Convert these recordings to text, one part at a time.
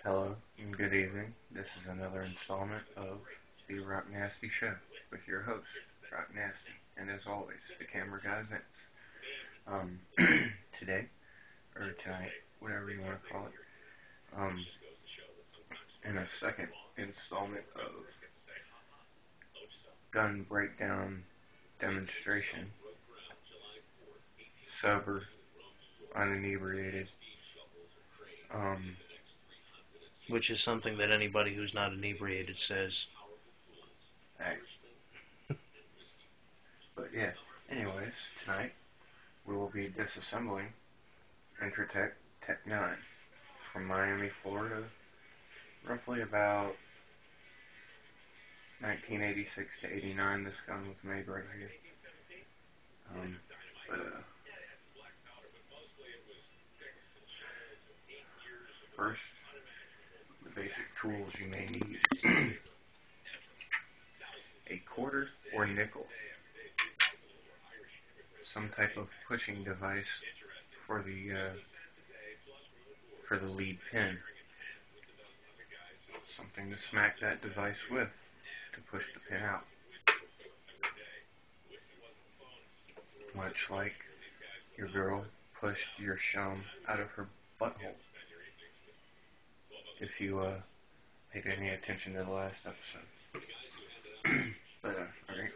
Hello and good evening. This is another installment of the Rock Nasty Show with your host, Rock Nasty, and as always, the camera guy Vince. Today, or tonight, whatever you want to call it, in a second installment of gun breakdown demonstration, sober, uninebriated, which is something that anybody who's not inebriated says. But yeah, anyways, tonight we will be disassembling Intratec Tec 9 from Miami, Florida, roughly about 1986 to 89. This gun was made right here. First, the basic tools you may need. A quarter or nickel. Some type of pushing device for the lead pin. Something to smack that device with to push the pin out. Much like your girl pushed your shum out of her butthole. If you paid any attention to the last episode. But alright,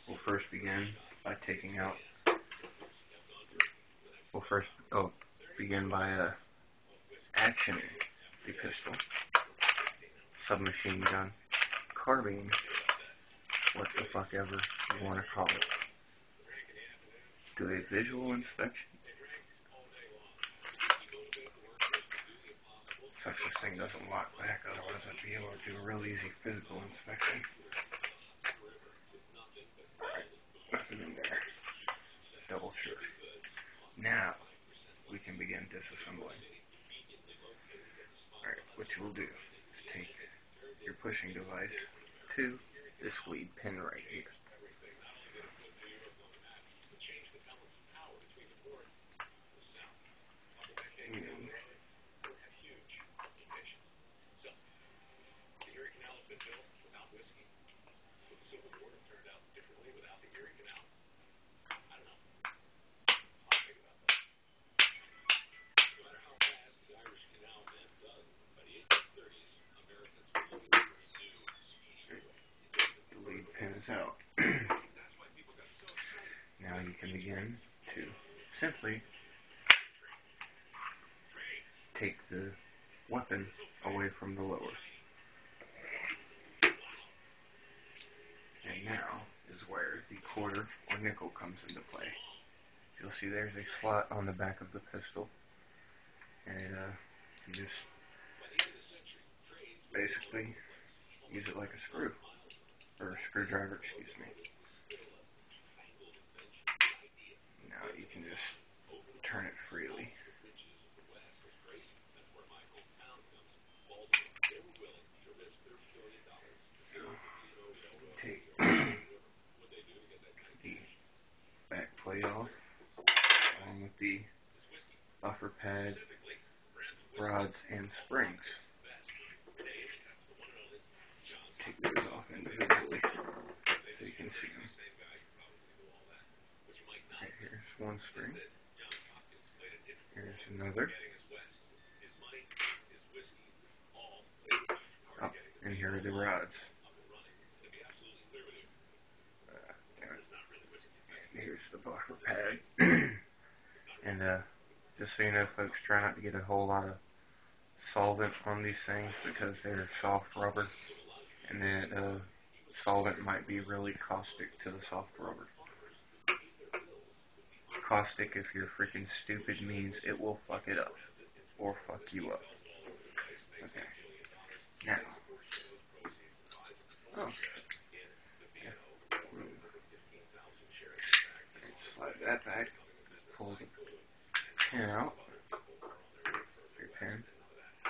we'll first begin by taking out. Begin by actioning the pistol, submachine gun, carbine, what the fuck ever you want to call it. Do a visual inspection. Such this thing doesn't lock back, otherwise I'd be able to do a real easy physical inspection. Alright, nothing in there. Double sure. Now, we can begin disassembling. Alright, what you will do is take your pushing device to this lead pin right here. Out. Now you can begin to simply take the weapon away from the lower. And now is where the quarter or nickel comes into play. You'll see there's a slot on the back of the pistol, and you just basically use it like a screw. Or a screwdriver, excuse me. Now you can just turn it freely. Take the back plate off, along with the buffer pad, rods, and springs. Take those off individually so you can see them. Right, here's one spring. Here's another. Oh, and here are the rods. Here's the buffer pad. And just so you know, folks, try not to get a whole lot of solvent on these things because they're soft rubber. And that solvent might be really caustic to the soft rubber. Caustic, if you're freaking stupid, means it will fuck it up. Or fuck you up. Okay. Now. Oh. Yeah. Slide that back. Pull the pin out. Your pin.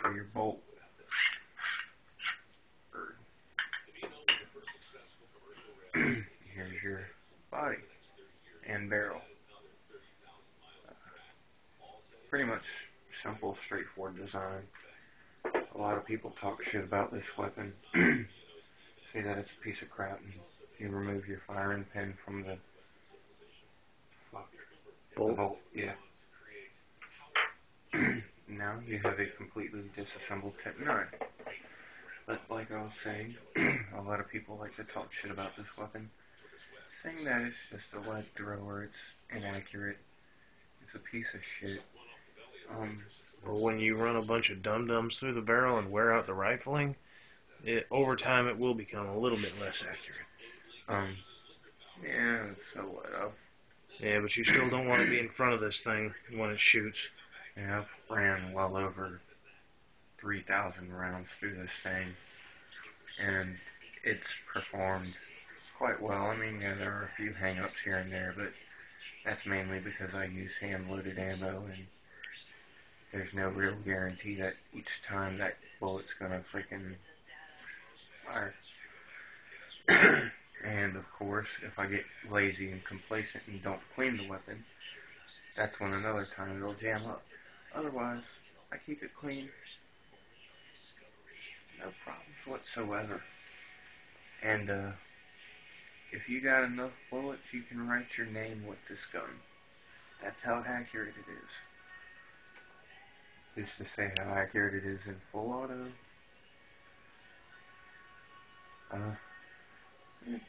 Or your bolt. Here's your body and barrel. pretty much simple, straightforward design. A lot of people talk shit about this weapon, say that it's a piece of crap, and you remove your firing pin from the bolt. Yeah. Now you have a completely disassembled Tec 9. But like I was saying, a lot of people like to talk shit about this weapon, saying that it's just a lead thrower, it's inaccurate, it's a piece of shit. But when you run a bunch of dum-dums through the barrel and wear out the rifling, over time it will become a little bit less accurate. Yeah, so what? Yeah, but you still don't want to be in front of this thing when it shoots. Yeah, I've ran well over 3,000 rounds through this thing, and it's performed quite well. I mean, yeah, there are a few hang-ups here and there, but that's mainly because I use hand-loaded ammo, and there's no real guarantee that each time that bullet's gonna freaking fire. And of course, if I get lazy and complacent and don't clean the weapon, that's when another time it'll jam up. Otherwise, I keep it clean, no problems whatsoever. And if you got enough bullets, you can write your name with this gun. That's how accurate it is. Who's to say how accurate it is in full auto? It's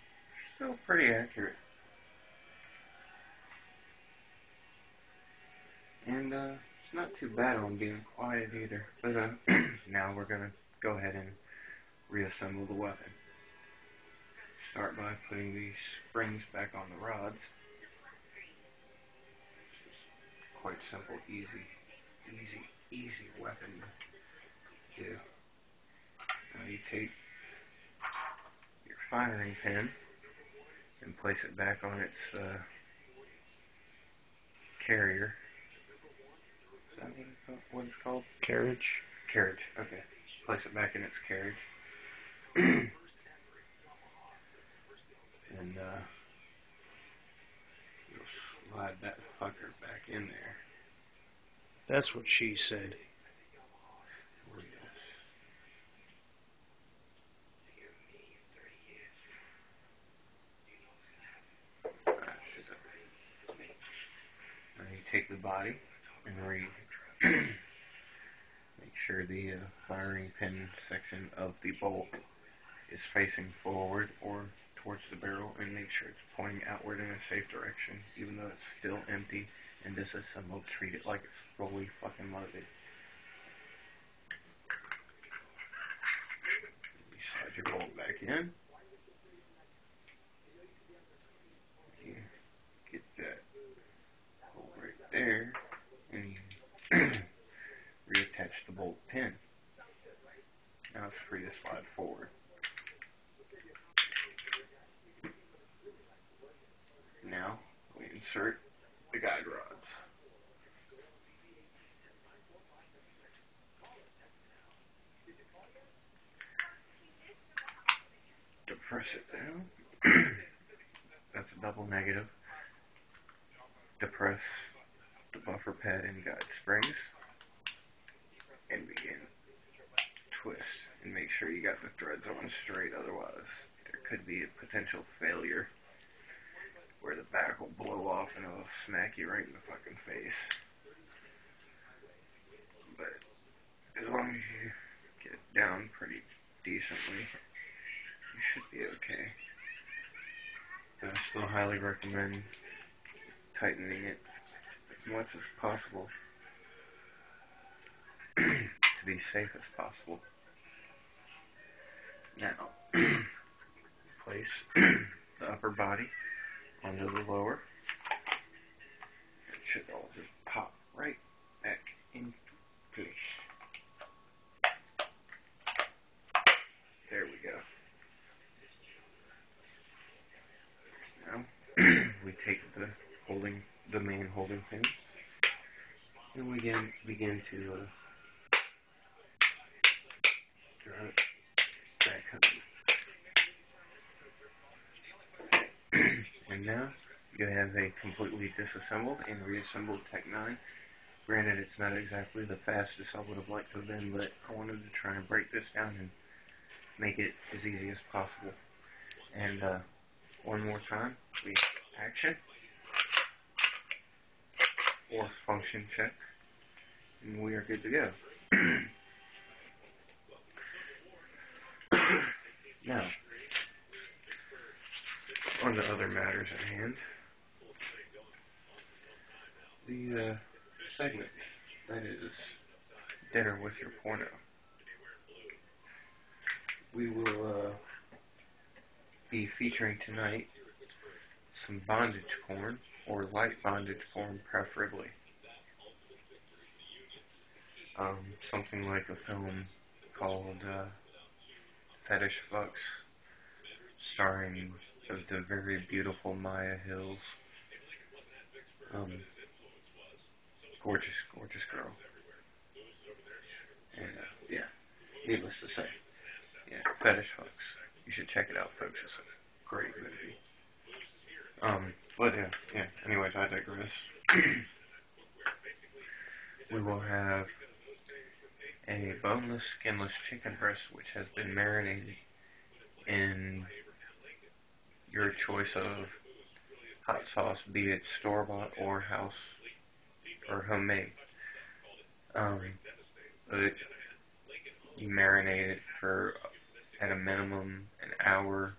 still pretty accurate. And it's not too bad on being quiet either. But now we're gonna go ahead and reassemble the weapon. Start by putting these springs back on the rods. Quite simple, easy weapon to do. Now you take your firing pin and place it back on its carrier. Is that what it's called? Carriage? Carriage, okay. Place it back in its carriage. And you'll slide that fucker back in there. That's what she said. Now you take the body and make sure the firing pin section of the bolt is facing forward or towards the barrel, and make sure it's pointing outward in a safe direction, even though it's still empty and disassembled. Treat it like it's fully fucking loaded. You slide your bolt back in. You get that hole right there, and you reattach the bolt pin. Now it's free to slide forward. Now we insert the guide rods. Depress it down. That's a double negative. Depress the buffer pad and guide springs. And begin. Twist. And make sure you got the threads on straight, otherwise there could be a potential failure where the back will blow off and it'll smack you right in the fucking face. But as long as you get it down pretty decently, you should be okay. But I still highly recommend tightening it as much as possible to be safe as possible. Now, place the upper body onto the lower. It should all just pop right back in place. There we go. Now, we take the main holding pin, and we begin to draw it back home. And now you have a completely disassembled and reassembled Tec 9 Granted, it's not exactly the fastest I would have liked to have been, but I wanted to try and break this down and make it as easy as possible. And one more time, we action or function check, and we are good to go. Now, on to other matters at hand. The segment that is Dinner with Your Porno. We will be featuring tonight some bondage porn, or light bondage porn preferably. Something like a film called Fetish Fucks, starring the very beautiful Maya Hills. Gorgeous, gorgeous girl. And yeah, needless to say, yeah, Fetish Fucks. You should check it out, folks. It's a great movie. But yeah. Anyways, I digress. We will have a boneless, skinless chicken breast, which has been marinated in your choice of hot sauce, be it store-bought or house or homemade. But you marinate it for at a minimum an hour.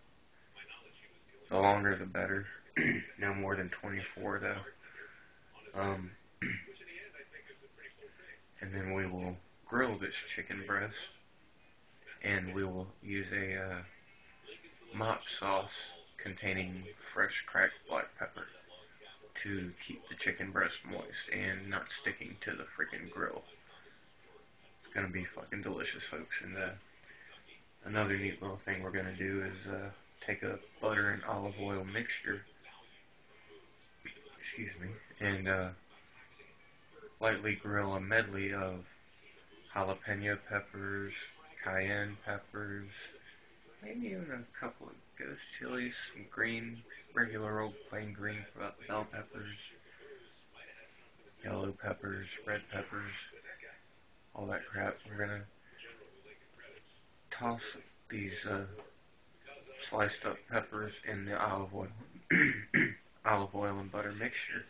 The longer the better. No more than 24 though. And then we will grill this chicken breast, and we will use a mop sauce containing fresh cracked black pepper to keep the chicken breast moist and not sticking to the freaking grill. It's gonna be fucking delicious, folks. And another neat little thing we're gonna do is take a butter and olive oil mixture, and lightly grill a medley of jalapeno peppers, cayenne peppers, maybe even a couple of ghost chilies, some green, regular old plain green bell peppers, yellow peppers, red peppers, all that crap. We're gonna toss these sliced up peppers in the olive oil and butter mixture,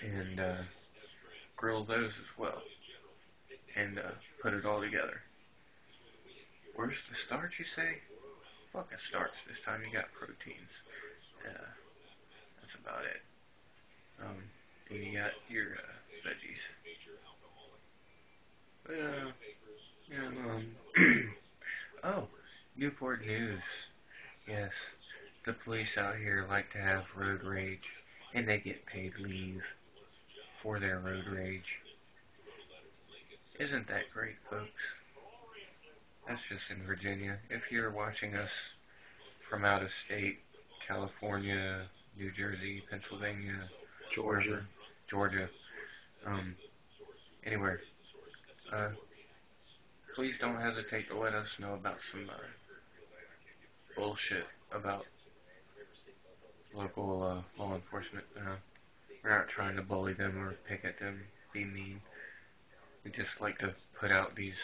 and grill those as well, and put it all together. Where's the starch, you say? Fuck a starch this time, you got proteins. That's about it. And you got your veggies. Oh, Newport News. Yes, the police out here like to have road rage, and they get paid leave for their road rage. Isn't that great, folks? That's just in Virginia. If you're watching us from out of state, California, New Jersey, Pennsylvania, Georgia, anywhere, please don't hesitate to let us know about some bullshit about local law enforcement. We're not trying to bully them or pick at them, be mean. We just like to put out these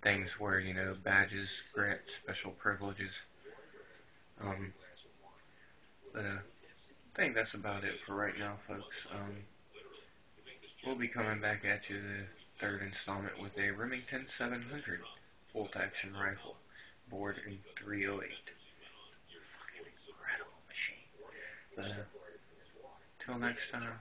things where, badges grant special privileges. But I think that's about it for right now, folks. We'll be coming back at you the third installment with a Remington 700 bolt-action rifle, bored in 308. Fucking incredible machine. But till next time.